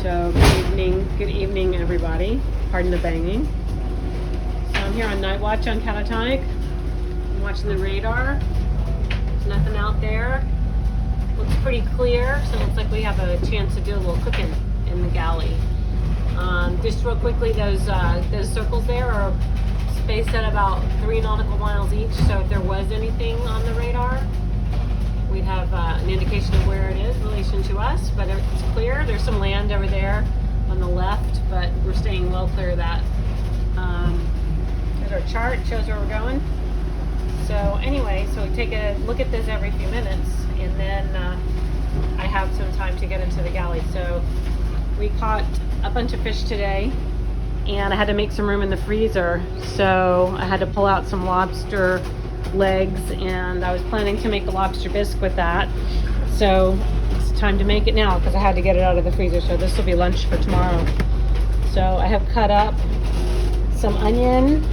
So good evening everybody. Pardon the banging. So I'm here on night watch on Catatonic. I'm watching the radar. There's nothing out there. Looks pretty clear, so it looks like we have a chance to do a little cooking in the galley. Just real quickly, those circles there are spaced at about 3 nautical miles each, so if there was anything on the radar, we'd have an indication of where it is in relation to us, but it's clear. There's some land over there on the left, but we're staying well clear of that. There's our chart, shows where we're going. So anyway, so we take a look at this every few minutes, and then I have some time to get into the galley. So we caught a bunch of fish today, and I had to make some room in the freezer, so I had to pull out some lobster legs, and I was planning to make a lobster bisque with that. So it's time to make it now because I had to get it out of the freezer. So this will be lunch for tomorrow. So I have cut up some onion,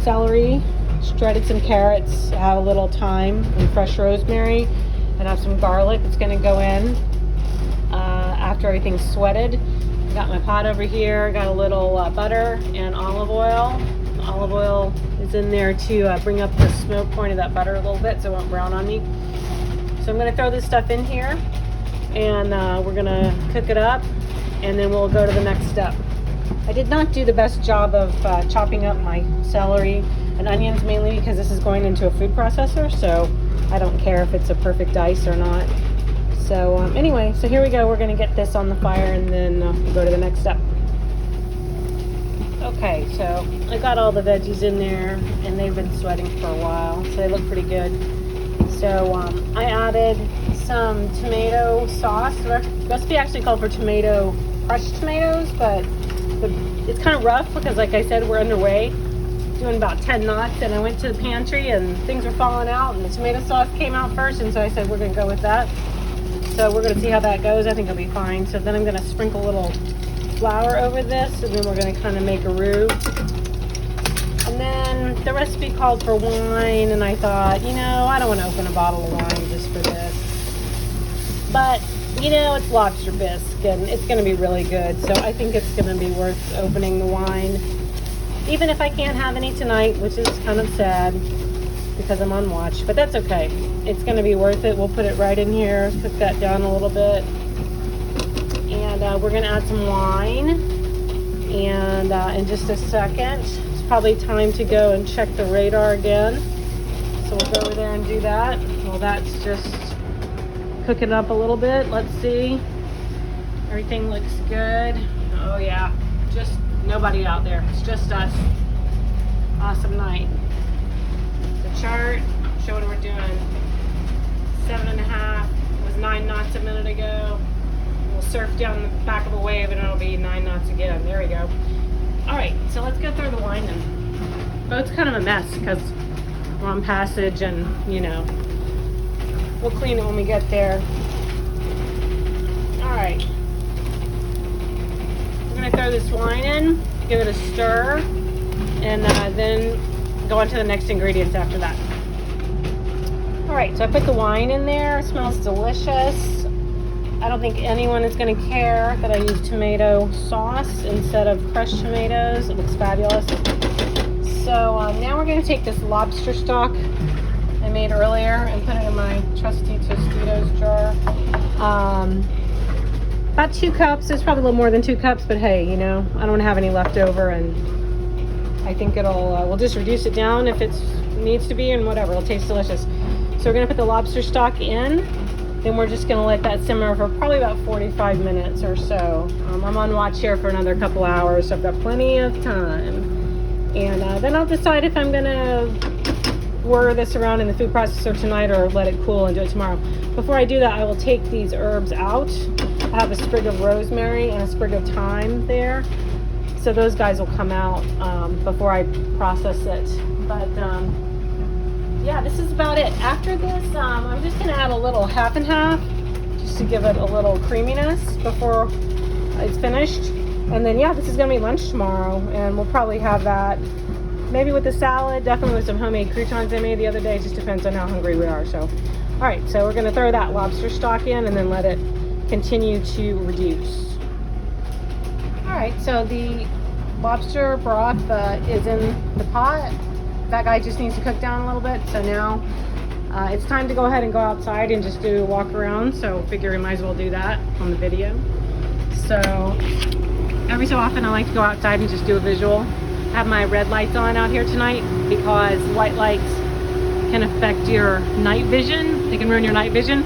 celery, shredded some carrots, I have a little thyme and fresh rosemary, and I have some garlic that's going to go in after everything's sweated. Got my pot over here, got a little butter and olive oil. The olive oil is in there to bring up the smoke point of that butter a little bit so it won't brown on me. So I'm going to throw this stuff in here, and we're going to cook it up, and then we'll go to the next step. I did not do the best job of chopping up my celery and onions, mainly because this is going into a food processor, so I don't care if it's a perfect dice or not. So anyway, so here we go. We're going to get this on the fire, and then we'll go to the next step. Okay, so I got all the veggies in there, and they've been sweating for a while, so they look pretty good. So I added some tomato sauce. The recipe actually called for crushed tomatoes, but it's kind of rough because, like I said, we're underway, doing about 10 knots, and I went to the pantry and things were falling out, and the tomato sauce came out first, and so I said we're going to go with that. So we're going to see how that goes. I think it'll be fine. So then I'm going to sprinkle a little flour over this, and then we're going to kind of make a roux. And then the recipe called for wine, and I thought, I don't want to open a bottle of wine just for this. But, it's lobster bisque, and it's going to be really good. So I think it's going to be worth opening the wine. Even if I can't have any tonight, which is kind of sad because I'm on watch, but that's okay. It's going to be worth it. We'll put it right in here, cook that down a little bit. And we're going to add some wine. And in just a second, it's probably time to go and check the radar again. So we'll go over there and do that. Well, that's just cooking up a little bit. Let's see. Everything looks good. Oh yeah, just nobody out there. It's just us. Awesome night. The chart, show what we're doing. 7.5, it was 9 knots a minute ago. We'll surf down the back of a wave and it'll be 9 knots again. There we go. Alright, so let's go through the wine then. Boat's kind of a mess because we're on passage, and we'll clean it when we get there. Alright. We're going to throw this wine in, give it a stir, and then go on to the next ingredients after that. Alright, so I put the wine in there. It smells delicious. I don't think anyone is going to care that I use tomato sauce instead of crushed tomatoes. It looks fabulous. So now we're going to take this lobster stock I made earlier and put it in my trusty Tostitos jar. About 2 cups. There's probably a little more than 2 cups, but hey, I don't have any left over, and I think we'll just reduce it down if it needs to be, and whatever. It'll taste delicious. So we're going to put the lobster stock in, then we're just going to let that simmer for probably about 45 minutes or so. I'm on watch here for another couple hours, so I've got plenty of time. And then I'll decide if I'm going to whir this around in the food processor tonight or let it cool and do it tomorrow. Before I do that, I will take these herbs out. I have a sprig of rosemary and a sprig of thyme there. So those guys will come out before I process it. But yeah, this is about it. After this, I'm just going to add a little half and half just to give it a little creaminess before it's finished. And then yeah, this is going to be lunch tomorrow, and we'll probably have that maybe with the salad, definitely with some homemade croutons I made the other day. It just depends on how hungry we are. So all right, so we're going to throw that lobster stock in and then let it continue to reduce. Alright, so the lobster broth is in the pot. That guy just needs to cook down a little bit, so now it's time to go ahead and go outside and just do a walk around, so figure we might as well do that on the video. So every so often I like to go outside and just do a visual. Have my red lights on out here tonight because white lights can affect your night vision. They can ruin your night vision.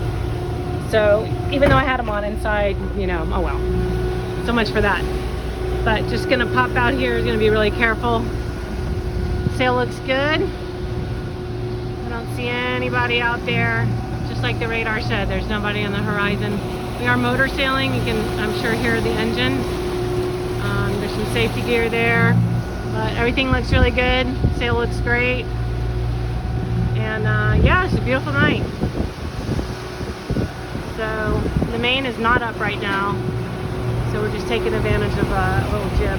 So even though I had them on inside, you know, oh well. So much for that. But just gonna pop out here, gonna be really careful. Sail looks good. I don't see anybody out there. Just like the radar said, there's nobody on the horizon. We are motor sailing. You can, I'm sure, hear the engine. There's some safety gear there. But everything looks really good. Sail looks great. And yeah, it's a beautiful night. So the main is not up right now. So we're just taking advantage of a little jib.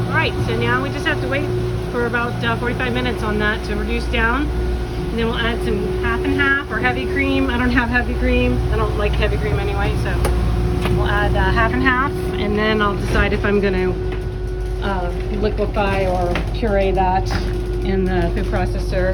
Alright, so now we just have to wait for about 45 minutes on that to reduce down. And then we'll add some half and half or heavy cream. I don't have heavy cream. I don't like heavy cream anyway, so we'll add half and half. And then I'll decide if I'm going to liquefy or puree that in the food processor.